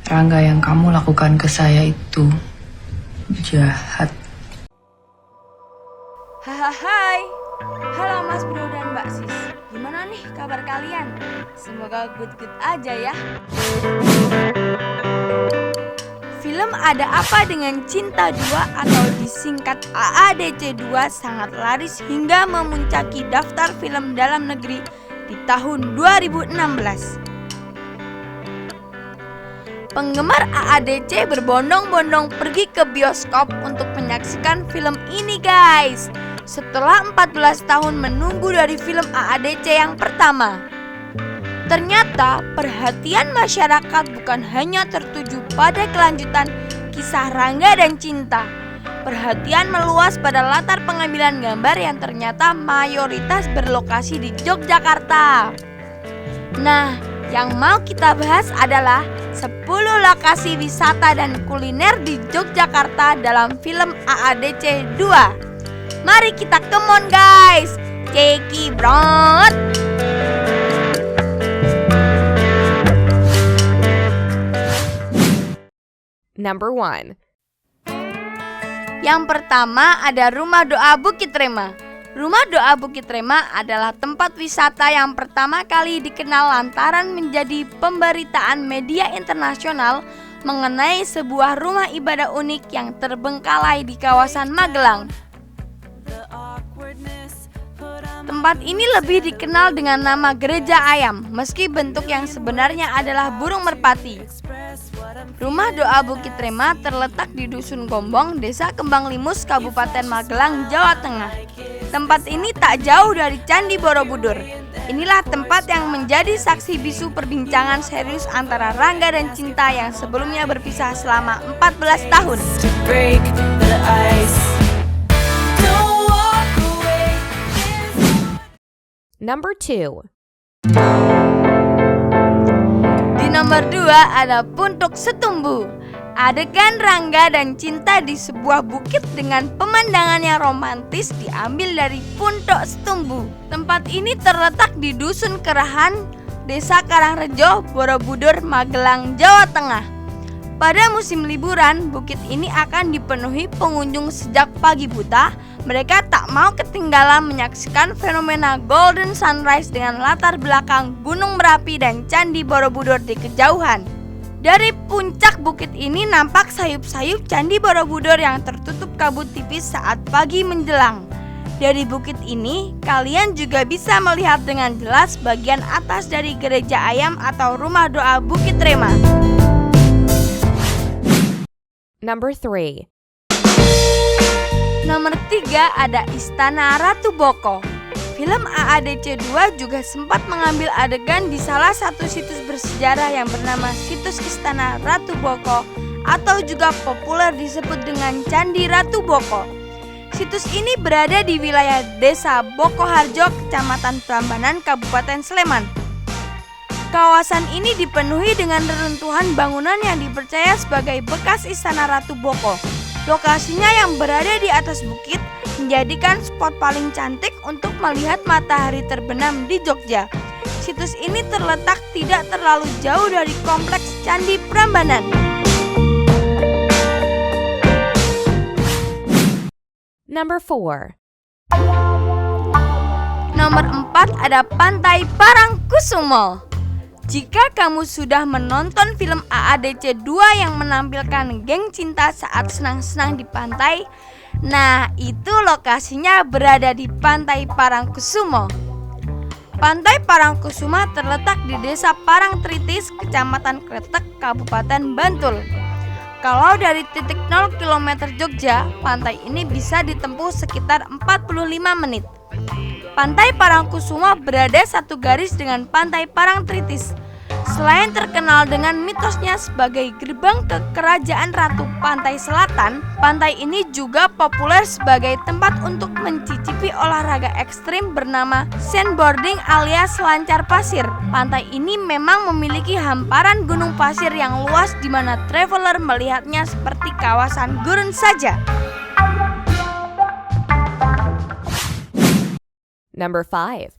Rangga, yang kamu lakukan ke saya itu jahat. Hai, halo Mas Bro dan Mbak Sis. Gimana nih kabar kalian? Semoga good-good aja ya. Film Ada Apa Dengan Cinta 2 atau disingkat AADC 2 sangat laris hingga memuncaki daftar film dalam negeri di tahun 2016. Penggemar AADC berbondong-bondong pergi ke bioskop untuk menyaksikan film ini guys. Setelah 14 tahun menunggu dari film AADC yang pertama. Ternyata perhatian masyarakat bukan hanya tertuju pada kelanjutan kisah Rangga dan Cinta. Perhatian meluas pada latar pengambilan gambar yang ternyata mayoritas berlokasi di Yogyakarta. Nah, yang mau kita bahas adalah 10 lokasi wisata dan kuliner di Yogyakarta dalam film AADC 2. Mari kita come on guys, ceki brot. Number 1. Yang pertama ada Rumah Doa Bukit Rema. Rumah Doa Bukit Rema adalah tempat wisata yang pertama kali dikenal lantaran menjadi pemberitaan media internasional mengenai sebuah rumah ibadah unik yang terbengkalai di kawasan Magelang. Tempat ini lebih dikenal dengan nama Gereja Ayam, meski bentuk yang sebenarnya adalah burung merpati. Rumah Doa Bukit Rema terletak di Dusun Gombong, Desa Kembang Limus, Kabupaten Magelang, Jawa Tengah. Tempat ini tak jauh dari Candi Borobudur. Inilah tempat yang menjadi saksi bisu perbincangan serius antara Rangga dan Cinta yang sebelumnya berpisah selama 14 tahun. Number 2. Di nomor 2 ada Puntuk Setumbu. Adegan Rangga dan Cinta di sebuah bukit dengan pemandangan yang romantis diambil dari Puntuk Setumbu. Tempat ini terletak di Dusun Kerahan, Desa Karangrejo, Borobudur, Magelang, Jawa Tengah. Pada musim liburan, bukit ini akan dipenuhi pengunjung sejak pagi buta. Mereka tak mau ketinggalan menyaksikan fenomena Golden Sunrise dengan latar belakang Gunung Merapi dan Candi Borobudur di kejauhan. Dari puncak bukit ini nampak sayup-sayup Candi Borobudur yang tertutup kabut tipis saat pagi menjelang. Dari bukit ini, kalian juga bisa melihat dengan jelas bagian atas dari Gereja Ayam atau Rumah Doa Bukit Rema. Number 3. Nomor 3 ada Istana Ratu Boko. Film AADC 2 juga sempat mengambil adegan di salah satu situs bersejarah yang bernama Situs Istana Ratu Boko atau juga populer disebut dengan Candi Ratu Boko. Situs ini berada di wilayah Desa Bokoharjo, Kecamatan Prambanan, Kabupaten Sleman. Kawasan ini dipenuhi dengan reruntuhan bangunan yang dipercaya sebagai bekas Istana Ratu Boko. Lokasinya yang berada di atas bukit menjadikan spot paling cantik untuk melihat matahari terbenam di Jogja. Situs ini terletak tidak terlalu jauh dari kompleks Candi Prambanan. Number 4. Nomor 4 ada Pantai Parangkusumo. Jika kamu sudah menonton film AADC 2 yang menampilkan geng cinta saat senang-senang di pantai, nah itu lokasinya berada di Pantai Parangkusumo. Pantai Parangkusumo terletak di Desa Parangtritis, Kecamatan Kretek, Kabupaten Bantul. Kalau dari titik 0 km Jogja, pantai ini bisa ditempuh sekitar 45 menit. Pantai Parangkusumo berada satu garis dengan Pantai Parangtritis. Selain terkenal dengan mitosnya sebagai gerbang ke Kerajaan Ratu Pantai Selatan, pantai ini juga populer sebagai tempat untuk mencicipi olahraga ekstrim bernama sandboarding alias selancar pasir. Pantai ini memang memiliki hamparan gunung pasir yang luas di mana traveler melihatnya seperti kawasan gurun saja. Number 5.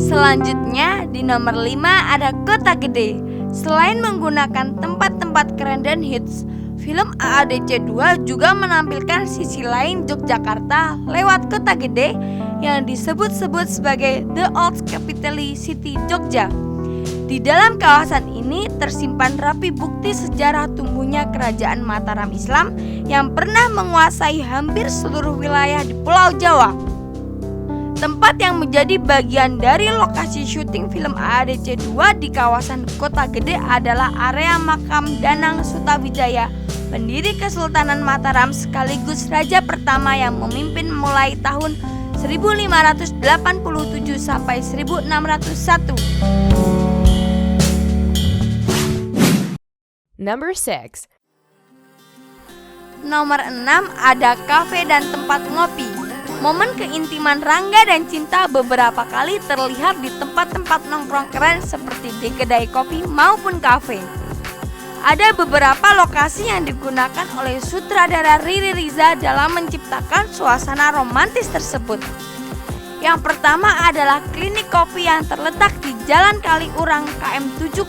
Selanjutnya di nomor 5 ada Kota Gede. Selain menggunakan tempat-tempat keren dan hits, film AADC 2 juga menampilkan sisi lain Yogyakarta lewat kota gede yang disebut-sebut sebagai The Old Capital City Jogja. Di dalam kawasan ini tersimpan rapi bukti sejarah tumbuhnya kerajaan Mataram Islam yang pernah menguasai hampir seluruh wilayah di Pulau Jawa. Tempat yang menjadi bagian dari lokasi syuting film AADC 2 di kawasan Kota Gede adalah area makam Danang Sutawijaya, pendiri Kesultanan Mataram sekaligus raja pertama yang memimpin mulai tahun 1587 sampai 1601. Number 6. Nomor 6 ada kafe dan tempat ngopi. Momen keintiman Rangga dan Cinta beberapa kali terlihat di tempat-tempat nongkrong keren seperti di kedai kopi maupun kafe. Ada beberapa lokasi yang digunakan oleh sutradara Riri Riza dalam menciptakan suasana romantis tersebut. Yang pertama adalah klinik kopi yang terletak di Jalan Kaliurang KM 7,5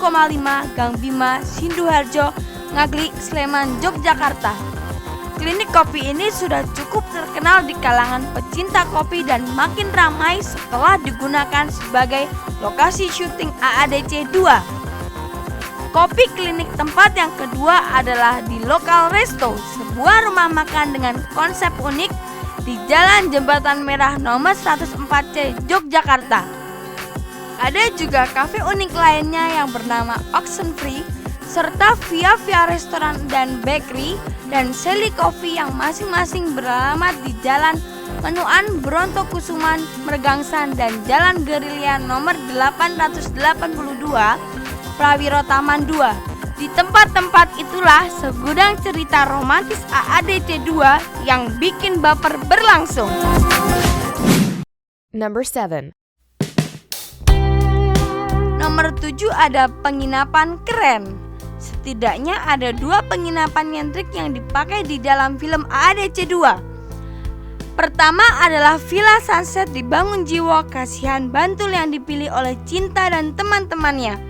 Gang Bima, Sinduharjo, Ngaglik, Sleman, Yogyakarta. Klinik kopi ini sudah cukup terkenal di kalangan pecinta kopi dan makin ramai setelah digunakan sebagai lokasi syuting AADC 2. Kopi klinik tempat yang kedua adalah di Lokal Resto, sebuah rumah makan dengan konsep unik di Jalan Jembatan Merah nomor 104C, Yogyakarta. Ada juga kafe unik lainnya yang bernama Oxenfree, serta Via Restoran dan Bakery dan Sally Coffee yang masing-masing beralamat di Jalan Menuan Brontokusuman, Mergangsan dan Jalan Gerilya nomor 882, Prawiro Taman 2. Di tempat-tempat itulah segudang cerita romantis AADC 2 yang bikin baper berlangsung. Number 7. Nomor 7 ada penginapan keren. Setidaknya ada 2 penginapan nyentrik yang dipakai di dalam film AADC 2. Pertama adalah Villa Sunset di Bangunjiwo, Kasihan, Bantul yang dipilih oleh Cinta dan teman-temannya.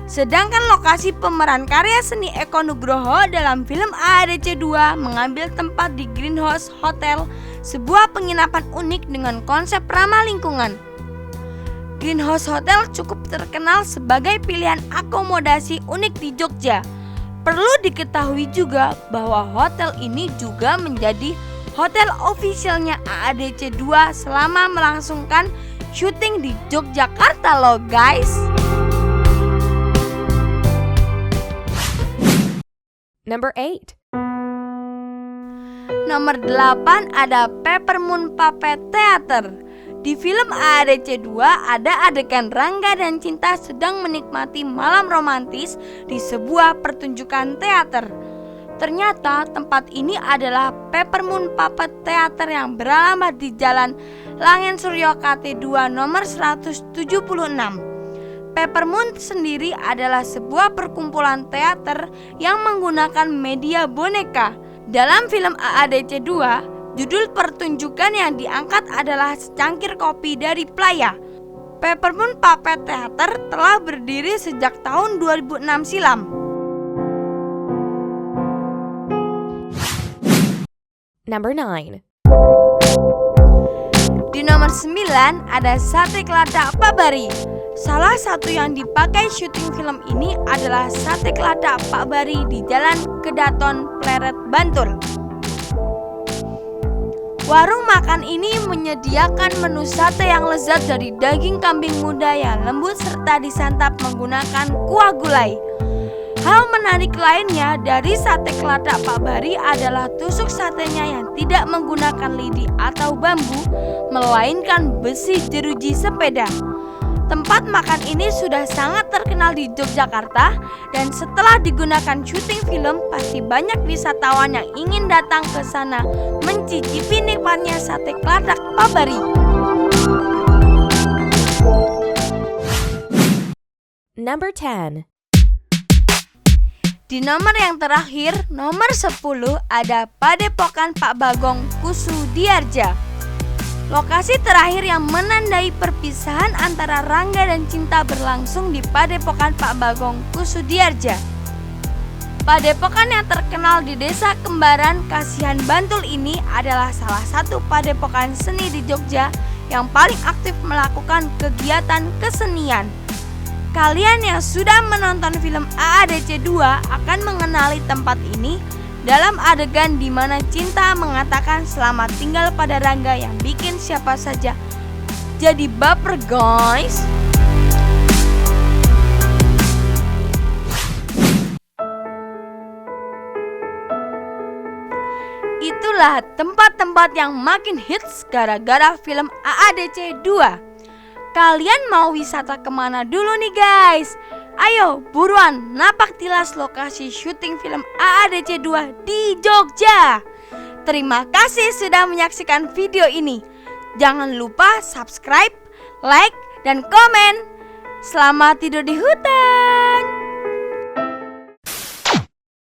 Sedangkan lokasi pemeran karya seni Eko Nugroho dalam film AADC 2 mengambil tempat di Greenhouse Hotel, sebuah penginapan unik dengan konsep ramah lingkungan. Greenhouse Hotel cukup terkenal sebagai pilihan akomodasi unik di Jogja. Perlu diketahui juga bahwa hotel ini juga menjadi hotel officialnya AADC 2 selama melangsungkan syuting di Yogyakarta loh guys. Number 8. Nomor 8 ada Peppermoon Puppet Theater. Di film AADC 2 ada adegan Rangga dan Cinta sedang menikmati malam romantis di sebuah pertunjukan teater. Ternyata tempat ini adalah Peppermoon Puppet Theater yang beralamat di Jalan Langen Suryo KT 2 nomor 176. Peppermoon sendiri adalah sebuah perkumpulan teater yang menggunakan media boneka. Dalam film AADC 2, judul pertunjukan yang diangkat adalah secangkir kopi dari Playa. Peppermoon Puppet Theater telah berdiri sejak tahun 2006 silam. Number 9. Di nomor 9 ada Sate Keladak Pak Bari. Salah satu yang dipakai syuting film ini adalah Sate Keladak Pak Bari di Jalan Kedaton, Pleret, Bantul. Warung makan ini menyediakan menu sate yang lezat dari daging kambing muda yang lembut serta disantap menggunakan kuah gulai. Hal menarik lainnya dari Sate Keladak Pak Bari adalah tusuk satenya yang tidak menggunakan lidi atau bambu, melainkan besi jeruji sepeda. Tempat makan ini sudah sangat terkenal di Yogyakarta dan setelah digunakan syuting film pasti banyak wisatawan yang ingin datang ke sana mencicipi nikmatnya Sate Keladak Pak Bari. Number 10. Di nomor yang terakhir, nomor 10 ada Padepokan Pak Bagong Kusudiarja. Lokasi terakhir yang menandai perpisahan antara Rangga dan Cinta berlangsung di Padepokan Pak Bagong Kusudiarja. Padepokan yang terkenal di Desa Kembaran, Kasihan, Bantul ini adalah salah satu padepokan seni di Jogja yang paling aktif melakukan kegiatan kesenian. Kalian yang sudah menonton film AADC 2 akan mengenali tempat ini dalam adegan di mana Cinta mengatakan selamat tinggal pada Rangga yang bikin siapa saja jadi baper, guys. Itulah tempat-tempat yang makin hits gara-gara film AADC 2. Kalian mau wisata kemana dulu nih, guys? Ayo buruan napak tilas lokasi syuting film AADC 2 di Jogja. Terima kasih sudah menyaksikan video ini. Jangan lupa subscribe, like, dan komen. Selamat tidur di hutan.